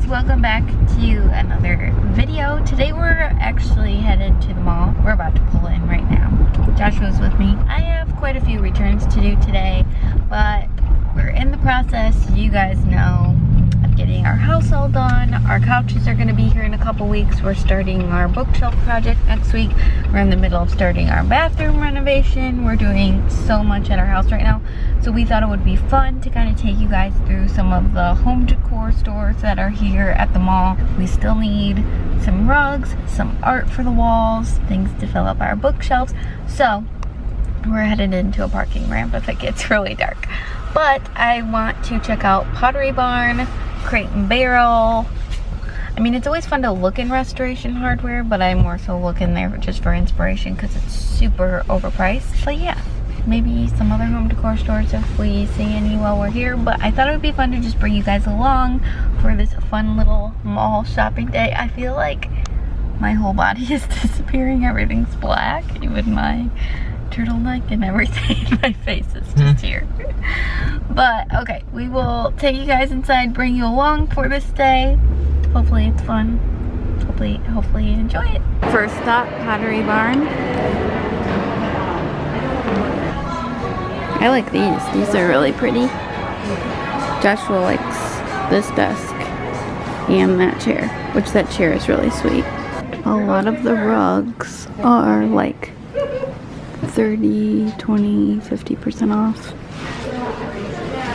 welcome back to another video. Today we're actually headed to the mall. We're about to pull in right now. Joshua's with me. I have quite a few returns to do today, but we're in the process, you guys know, of getting our house all done. Our couches are going to be here in a couple weeks. We're starting our bookshelf project next week. We're in the middle of starting our bathroom renovation. We're doing so much at our house right now, so we thought it would be fun to kind of take you guys through some of the home decor stores that are here at the mall. We still need some rugs, some art for the walls, things to fill up our bookshelves. So we're headed into a parking ramp if it gets really dark. But I want to check out Pottery Barn, Crate and Barrel. I mean, it's always fun to look in restoration hardware, but I more so look in there just for inspiration because it's super overpriced. But yeah, maybe some other home decor stores if we see any while we're here. But I thought it would be fun to just bring you guys along for this fun little mall shopping day. I feel like my whole body is disappearing. Everything's black, even my turtleneck and everything. My face is just here. But okay, we will take you guys inside, bring you along for this day. Hopefully it's fun. Hopefully you enjoy it. First stop, Pottery Barn. I like these. These are really pretty. Joshua likes this desk and that chair, which that chair is really sweet. A lot of the rugs are like 30, 20, 50% off.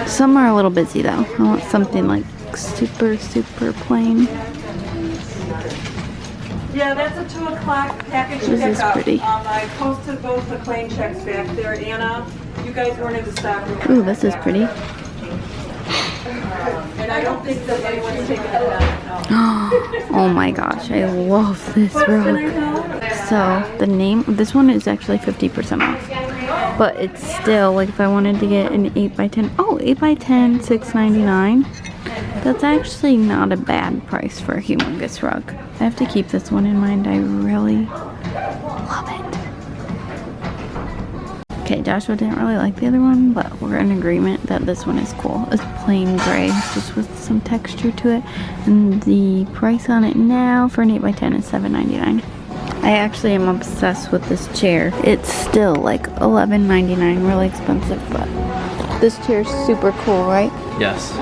Some are a little busy though. I want something like super plain. Yeah, that's a 2 o'clock package This is pretty. I posted both the claim checks back there. Anna, you guys weren't in the stock room. Ooh, this is pretty. And I don't think that anyone's taking it down. Oh my gosh, I love this rug. So the name, this one is actually 50% off. But it's still, like if I wanted to get an 8x10, oh, 8x10, $6.99. That's actually not a bad price for a humongous rug. I have to keep this one in mind. I really love it. Okay, Joshua didn't really like the other one, but we're in agreement that this one is cool. It's plain gray, just with some texture to it. And the price on it now for an 8x10 is $7.99. I actually am obsessed with this chair. It's still like $11.99, really expensive, but this chair is super cool, right? Yes.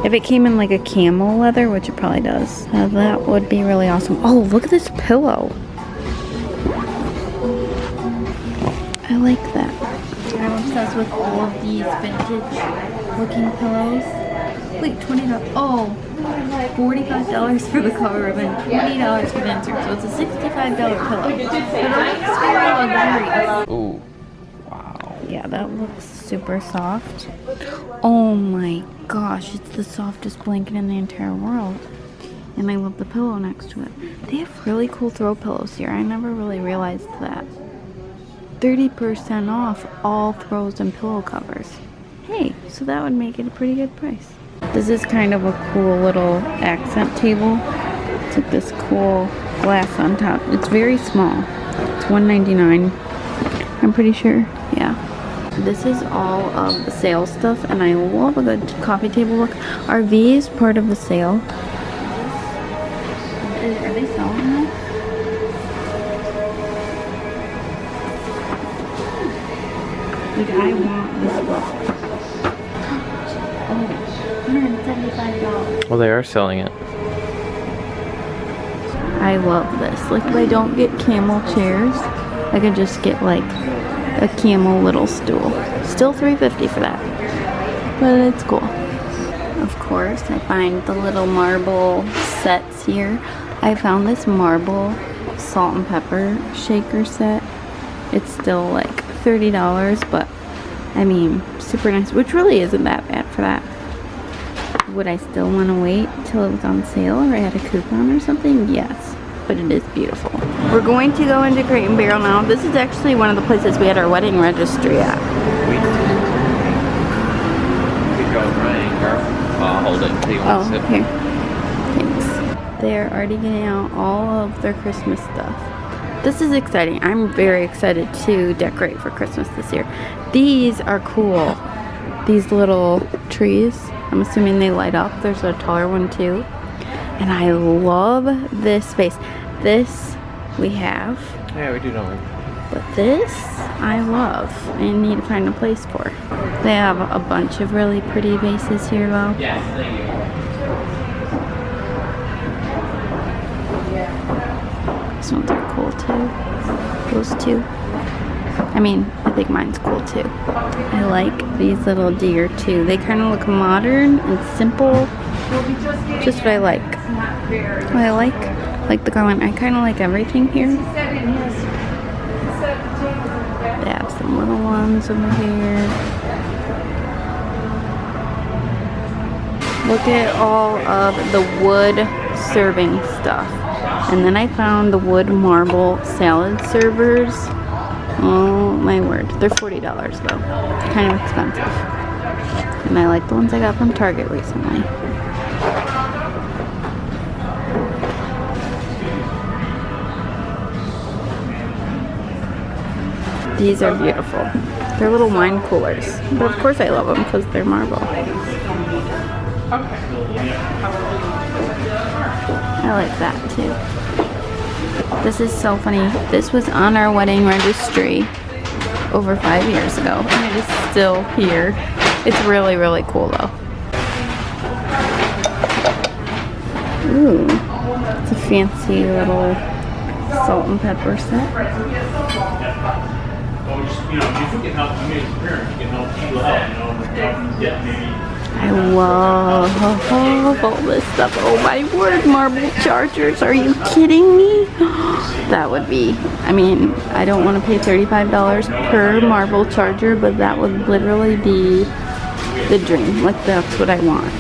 If it came in like a camel leather, which it probably does, that would be really awesome. Oh, look at this pillow. I like that. I'm obsessed with all of these vintage looking pillows. Wait, $20. Oh, $45 for the cover and then $20 for the insert. So it's a $65 pillow. But it looks very luxurious. Ooh. Wow. Yeah, that looks super soft. Oh my gosh, it's the softest blanket in the entire world. And I love the pillow next to it. They have really cool throw pillows here. I never really realized that. 30% off all throws and pillow covers. Hey, so that would make it a pretty good price. This is kind of a cool little accent table. It's like this cool glass on top. It's very small. It's $1.99. I'm pretty sure. Yeah. This is all of the sale stuff, and I love a good coffee table look. Are these part of the sale? Are they selling them? Like, I want this book. Oh, $175. Well, they are selling it. I love this. Like, if I don't get camel chairs, I could just get like a camel little stool. Still $3.50 for that, but it's cool. Of course, I find the little marble sets here. I found this marble salt and pepper shaker set. It's still like $30, but I mean, super nice, which really isn't that bad for that. Would I still want to wait till it was on sale or I had a coupon or something? Yes, but it is beautiful. We're going to go into Crate and Barrel now. This is actually one of the places we had our wedding registry at. We go ring or I'll hold it until you want to sip. Here. Thanks. They're already getting out all of their Christmas stuff. This is exciting. I'm very excited to decorate for Christmas this year. These are cool. These little trees I'm assuming they light up. There's a taller one too. And I love this vase. This we have. Yeah, we do know. But this I love and need to find a place for. They have a bunch of really pretty vases here though. Yes, thank you. These ones are cool too. Those two. I mean, I think mine's cool too. I like these little deer too. They kind of look modern and simple. Just what I like. What I like the garland. I kind of like everything here. They have some little ones over here. Look at all of the wood serving stuff. And then I found the wood marble salad servers. Oh my word. They're $40 though. Kind of expensive. And I like the ones I got from Target recently. These are beautiful. They're little wine coolers. But of course I love them because they're marble. I like that too. This is so funny. This was on our wedding registry over 5 years ago. And it is still here. It's really, really cool though. Ooh. It's a fancy little salt and pepper set. You know, if you can help, you make parents, you can help people out, you know, get maybe. I love all this stuff. Oh my word, marble chargers. Are you kidding me? That would be, I mean, I don't want to pay $35 per marble charger, but that would literally be the dream. Like, that's what I want.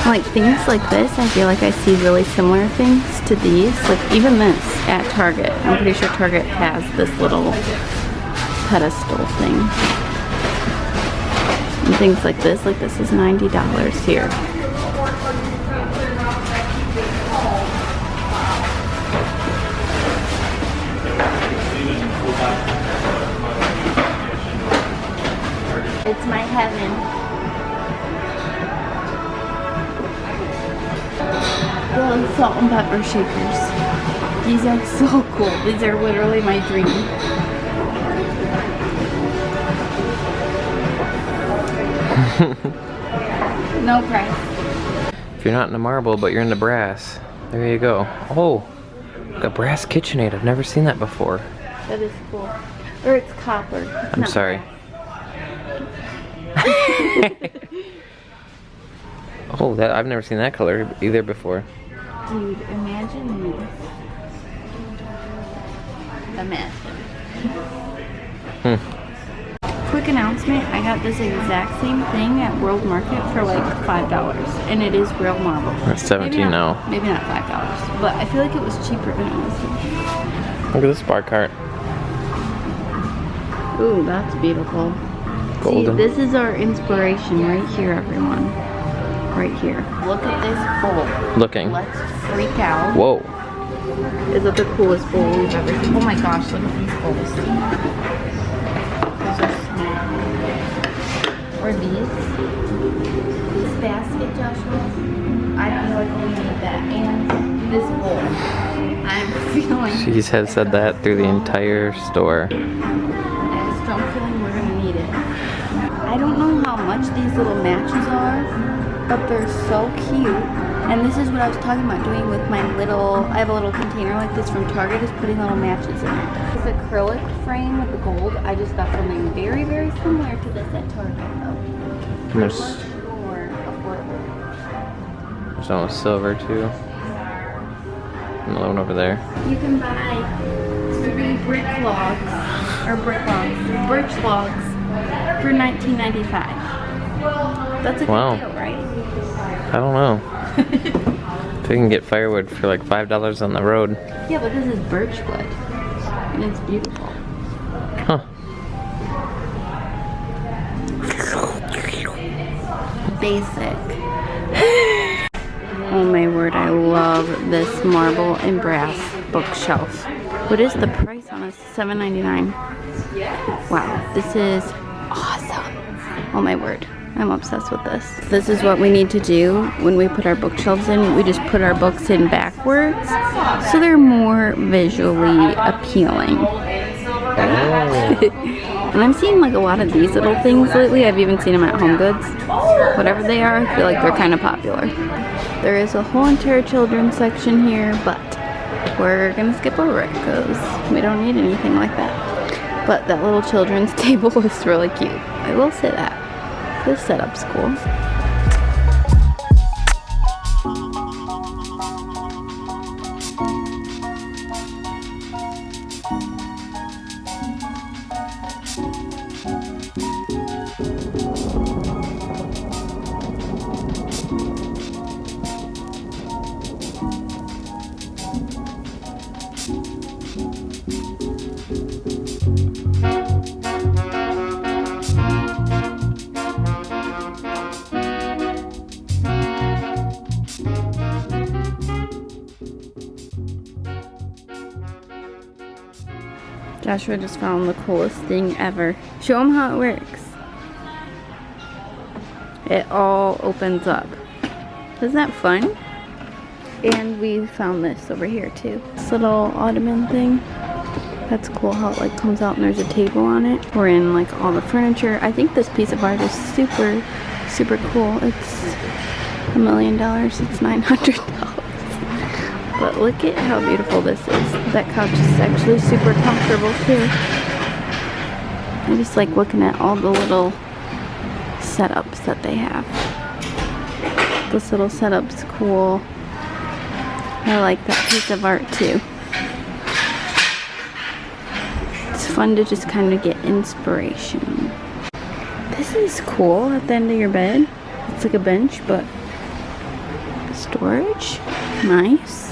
Like, things like this, I feel like I see really similar things to these. Like, even this at Target. I'm pretty sure Target has this little pedestal thing. And things like this is $90 here. It's my heaven. The salt and pepper shakers. These are so cool. These are literally my dream. No price. If you're not into marble, but you're into brass, there you go. Oh, a brass KitchenAid. I've never seen that before. That is cool. Or it's copper. It's I'm not sorry. Oh, that I've never seen that color either before. Dude, imagine this. Imagine. Quick announcement, I got this exact same thing at World Market for like $5. And it is real marble. It's 17 now. Maybe not $5, but I feel like it was cheaper than it was. Look at this bar cart. Ooh, that's beautiful. Golden. See, this is our inspiration right here, everyone. Right here. Look at this bowl. Looking. Let's freak out. Whoa. Is it the coolest bowl we've ever seen? Oh my gosh, look at these bowls. Those are small. Or these. This basket, Joshua. I feel like we need that. And this bowl. I'm feeling... She has said that through the entire store. I have a strong feeling we're going to need it. I don't know how much these little matches are, but they're so cute. And this is what I was talking about doing with my little, I have a little container like this from Target, is putting little matches in it. This acrylic frame with the gold, I just got something very, very similar to this at Target though. There's More affordable. one with silver too. Another one over there. You can buy 3 brick logs, or birch logs for $19.95. That's a good Wow. deal, right? I don't know. If we can get firewood for like $5 on the road. Yeah, but this is birch wood. And it's beautiful. Huh. Basic. Oh my word, I love this marble and brass bookshelf. What is the price on this? $7.99. Wow, this is awesome. Oh my word. I'm obsessed with this. This is what we need to do when we put our bookshelves in. We just put our books in backwards so they're more visually appealing. And I'm seeing like a lot of these little things lately. I've even seen them at Home Goods. Whatever they are, I feel like they're kind of popular. There is a whole entire children's section here, but we're gonna skip over it because we don't need anything like that. But that little children's table is really cute. I will say that. This setup's cool. Joshua just found the coolest thing ever. Show him how it works. It all opens up. Isn't that fun? And we found this over here too. This little ottoman thing. That's cool how it like comes out and there's a table on it. We're in like all the furniture. I think this piece of art is super, super cool. It's $1 million. It's $900. But look at how beautiful this is. That couch is actually super comfortable too. I just like looking at all the little setups that they have. This little setup's cool. I like that piece of art too. It's fun to just kind of get inspiration. This is cool at the end of your bed. It's like a bench, but storage. Nice.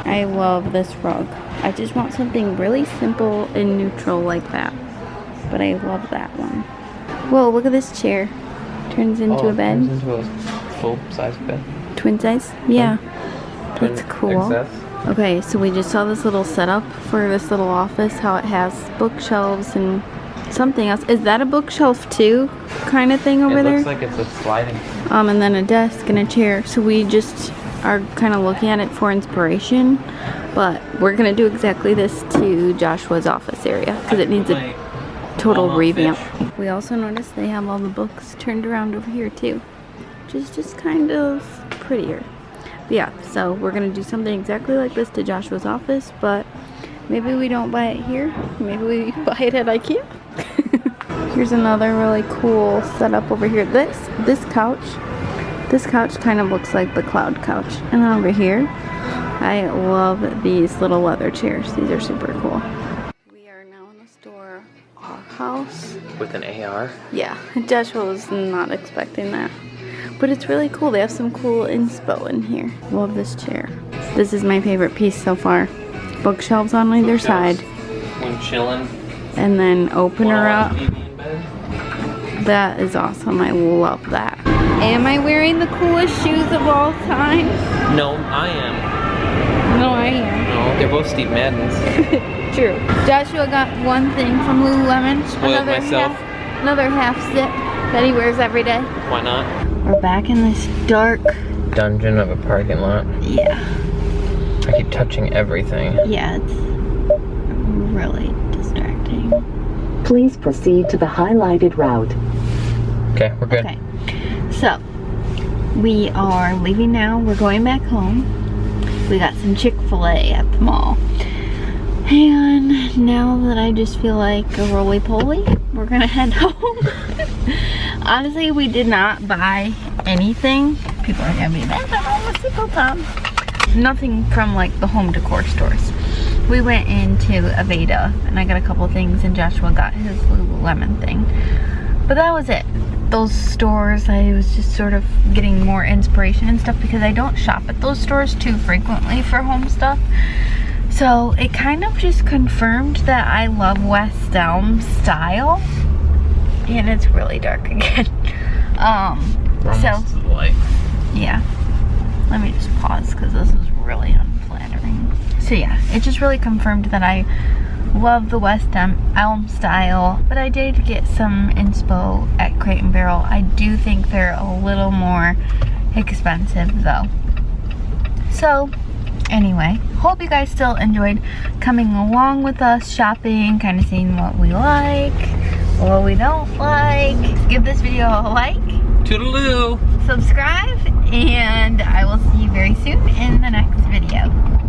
I love this rug. I just want something really simple and neutral like that. But I love that one. Whoa, look at this chair. Turns into a bed. Turns into a full-size bed. Twin size? Yeah. That's cool. Excess. Okay, so we just saw this little setup for this little office, how it has bookshelves and something else. Is that a bookshelf too? Kind of thing over there? It looks like it's a sliding. And then a desk and a chair. So we just are kind of looking at it for inspiration, but we're gonna do exactly this to Joshua's office area because it needs a total revamp. We also noticed they have all the books turned around over here too, which is just kind of prettier. But yeah, so we're gonna do something exactly like this to Joshua's office, but maybe we don't buy it here. Maybe we buy it at IKEA. Here's another really cool setup over here. This couch kind of looks like the cloud couch. And then over here, I love these little leather chairs. These are super cool. We are now in the store, Arhaus. With an AR? Yeah, Joshua was not expecting that. But it's really cool. They have some cool inspo in here. Love this chair. This is my favorite piece so far. Bookshelves on either side. When chilling. And then open her up. That is awesome. I love that. Am I wearing the coolest shoes of all time? No, I am. No, I am. No, they're both Steve Madden's. True. Joshua got one thing from Lululemon. Spoiled myself. Another half zip that he wears every day. Why not? We're back in this dark Dungeon of a parking lot. Yeah. I keep touching everything. Yeah, it's really distracting. Please proceed to the highlighted route. Okay, we're good. Okay. So, we are leaving now. We're going back home. We got some Chick-fil-A at the mall. And now that I just feel like a roly-poly, we're gonna head home. Honestly, we did not buy anything. People are gonna be mad at the single time. Nothing from like the home decor stores. We went into Aveda and I got a couple things and Joshua got his Lululemon thing. But that was it. Those stores, I was just sort of getting more inspiration and stuff because I don't shop at those stores too frequently for home stuff. So it kind of just confirmed that I love West Elm style. And it's really dark again. We're almost to the light. Yeah. Let me just pause because this is really unflattering. So yeah, it just really confirmed that I love the West Elm style, but I did get some inspo at Crate & Barrel. I do think they're a little more expensive though. So anyway, hope you guys still enjoyed coming along with us shopping, kind of seeing what we like, what we don't like. Give this video a like, Toodaloo! subscribe, and I will see you very soon in the next video.